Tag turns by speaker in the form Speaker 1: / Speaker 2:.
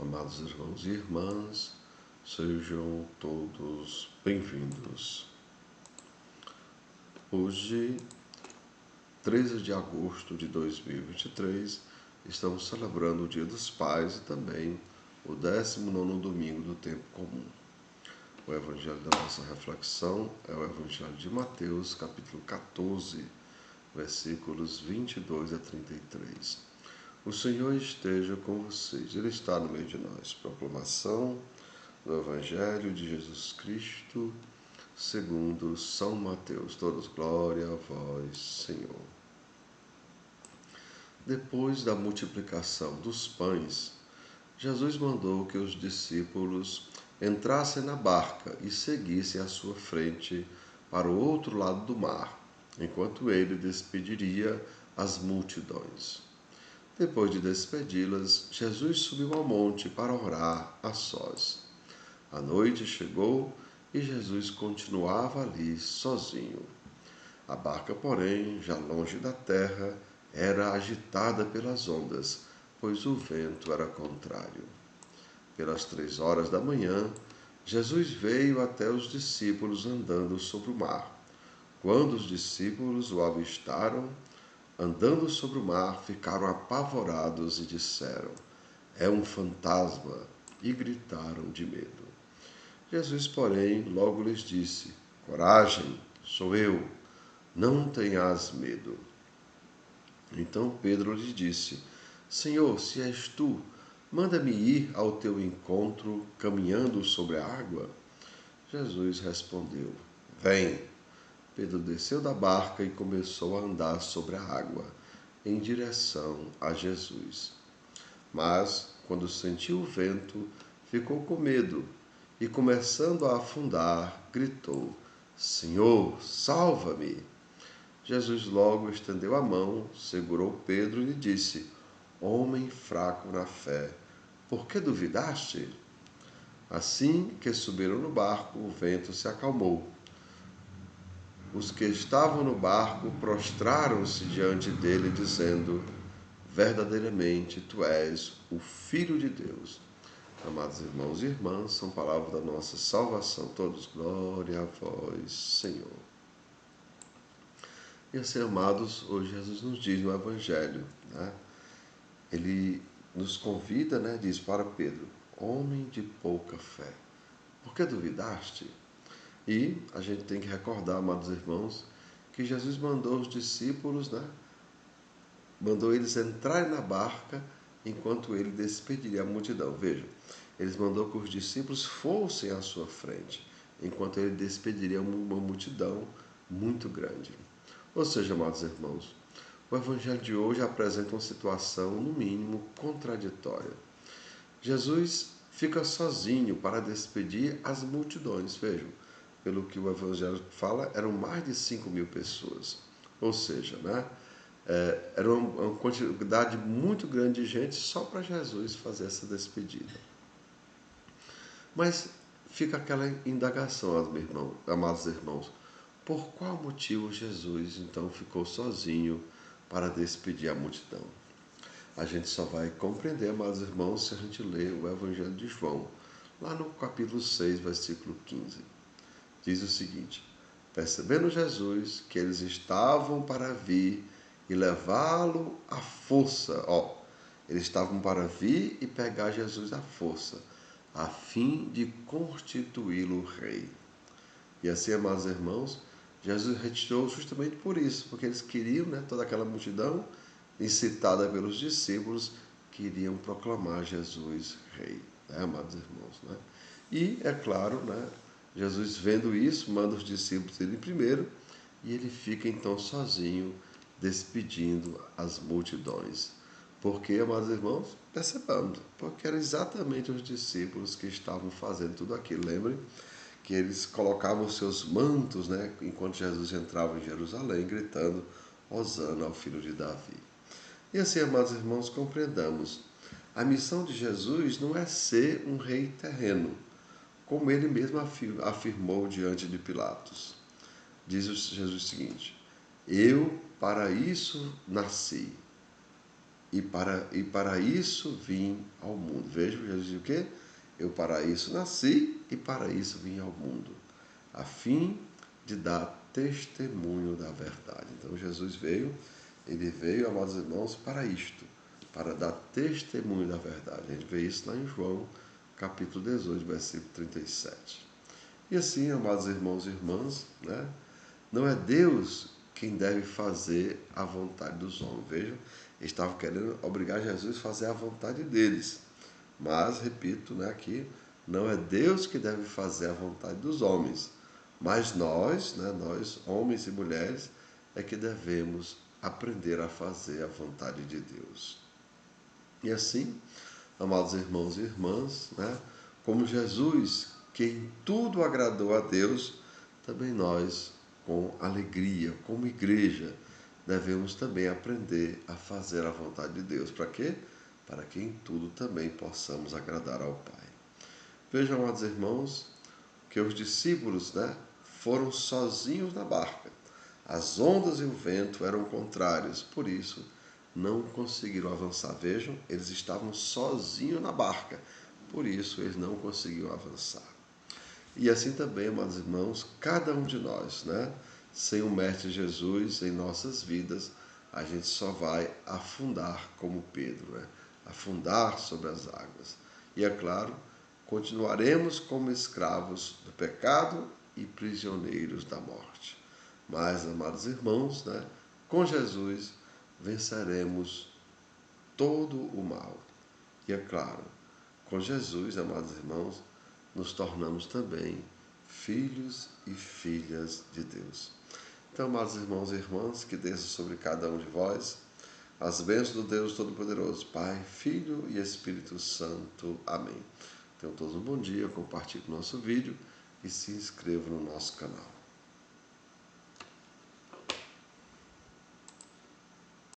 Speaker 1: Amados irmãos e irmãs, sejam todos bem-vindos. Hoje, 13 de agosto de 2023, estamos celebrando o Dia dos Pais e também o 19º domingo do tempo comum. O evangelho da nossa reflexão é o evangelho de Mateus, capítulo 14, versículos 22 a 33. O Senhor esteja com vocês, Ele está no meio de nós. Proclamação do Evangelho de Jesus Cristo, segundo São Mateus. Todos glória a vós, Senhor. Depois da multiplicação dos pães, Jesus mandou que os discípulos entrassem na barca e seguissem à sua frente para o outro lado do mar, enquanto ele despediria as multidões. Depois de despedi-las, Jesus subiu ao monte para orar a sós. A noite chegou e Jesus continuava ali sozinho. A barca, porém, já longe da terra, era agitada pelas ondas, pois o vento era contrário. Pelas 3 horas da manhã, Jesus veio até os discípulos andando sobre o mar. Quando os discípulos o avistaram, andando sobre o mar, ficaram apavorados e disseram: "É um fantasma!" e gritaram de medo. Jesus, porém, logo lhes disse: "Coragem, sou eu, não tenhas medo." Então Pedro lhe disse: "Senhor, se és tu, manda-me ir ao teu encontro caminhando sobre a água." Jesus respondeu: "Vem." Pedro desceu da barca e começou a andar sobre a água, em direção a Jesus. Mas, quando sentiu o vento, ficou com medo e, começando a afundar, gritou: "Senhor, salva-me!" Jesus logo estendeu a mão, segurou Pedro e lhe disse: "Homem fraco na fé, por que duvidaste?" Assim que subiram no barco, o vento se acalmou. Os que estavam no barco prostraram-se diante dele, dizendo: "Verdadeiramente, tu és o Filho de Deus." Amados irmãos e irmãs, são palavras da nossa salvação. Todos, glória a vós, Senhor. E assim, amados, hoje Jesus nos diz no Evangelho, né? Ele nos convida, né? Diz para Pedro: "Homem de pouca fé, por que duvidaste?" E a gente tem que recordar, amados irmãos, que Jesus mandou os discípulos, né? Mandou eles entrarem na barca enquanto ele despediria a multidão. Veja, eles mandou que os discípulos fossem à sua frente, enquanto ele despediria uma multidão muito grande. Ou seja, amados irmãos, o Evangelho de hoje apresenta uma situação, no mínimo, contraditória. Jesus fica sozinho para despedir as multidões. Vejam, pelo que o Evangelho fala, eram mais de 5.000 pessoas. Ou seja, né, era uma quantidade muito grande de gente só para Jesus fazer essa despedida. Mas fica aquela indagação, amados irmãos, por qual motivo Jesus então ficou sozinho para despedir a multidão? A gente só vai compreender, amados irmãos, se a gente ler o Evangelho de João, lá no capítulo 6, versículo 15. Diz o seguinte: "Percebendo Jesus que eles estavam para vir e levá-lo à força." Eles estavam para vir e pegar Jesus à força, a fim de constituí-lo rei. E assim, amados irmãos, Jesus retirou justamente por isso, porque eles queriam, né, toda aquela multidão, incitada pelos discípulos, queriam proclamar Jesus rei, né, amados irmãos, né? E, é claro, né, Jesus, vendo isso, manda os discípulos irem primeiro e ele fica então sozinho, despedindo as multidões. Porque, amados irmãos, percebamos, porque eram exatamente os discípulos que estavam fazendo tudo aquilo. Lembrem que eles colocavam os seus mantos, né, enquanto Jesus entrava em Jerusalém, gritando: "Hosana ao filho de Davi." E assim, amados irmãos, compreendamos, a missão de Jesus não é ser um rei terreno, como ele mesmo afirmou diante de Pilatos. Diz Jesus o seguinte: "Eu para isso nasci." e para isso vim ao mundo. Veja, Jesus diz o quê? Eu para isso nasci e para isso vim ao mundo, a fim de dar testemunho da verdade. Então Jesus ele veio, amados irmãos, para isto, para dar testemunho da verdade. A gente vê isso lá em João, capítulo 18, versículo 37. E assim, amados irmãos e irmãs, né, não é Deus quem deve fazer a vontade dos homens. Vejam, eles estavam querendo obrigar Jesus a fazer a vontade deles. Mas, repito, né, aqui, não é Deus que deve fazer a vontade dos homens, mas nós, né, nós, homens e mulheres, é que devemos aprender a fazer a vontade de Deus. E assim, amados irmãos e irmãs, né, como Jesus, que em tudo agradou a Deus, também nós, com alegria, como igreja, devemos também aprender a fazer a vontade de Deus. Para quê? Para que em tudo também possamos agradar ao Pai. Vejam, amados irmãos, que os discípulos, né, foram sozinhos na barca. As ondas e o vento eram contrários, por isso não conseguiram avançar. Vejam, eles estavam sozinhos na barca, por isso eles não conseguiram avançar. E assim também, amados irmãos, cada um de nós, né, sem o Mestre Jesus em nossas vidas, a gente só vai afundar como Pedro, né? Afundar sobre as águas. E é claro, continuaremos como escravos do pecado e prisioneiros da morte. Mas, amados irmãos, né, com Jesus venceremos todo o mal. E é claro, com Jesus, amados irmãos, nos tornamos também filhos e filhas de Deus. Então, amados irmãos e irmãs, que desça sobre cada um de vós as bênçãos do Deus Todo-Poderoso, Pai, Filho e Espírito Santo. Amém. Tenham todos um bom dia, compartilhe o nosso vídeo e se inscrevam no nosso canal.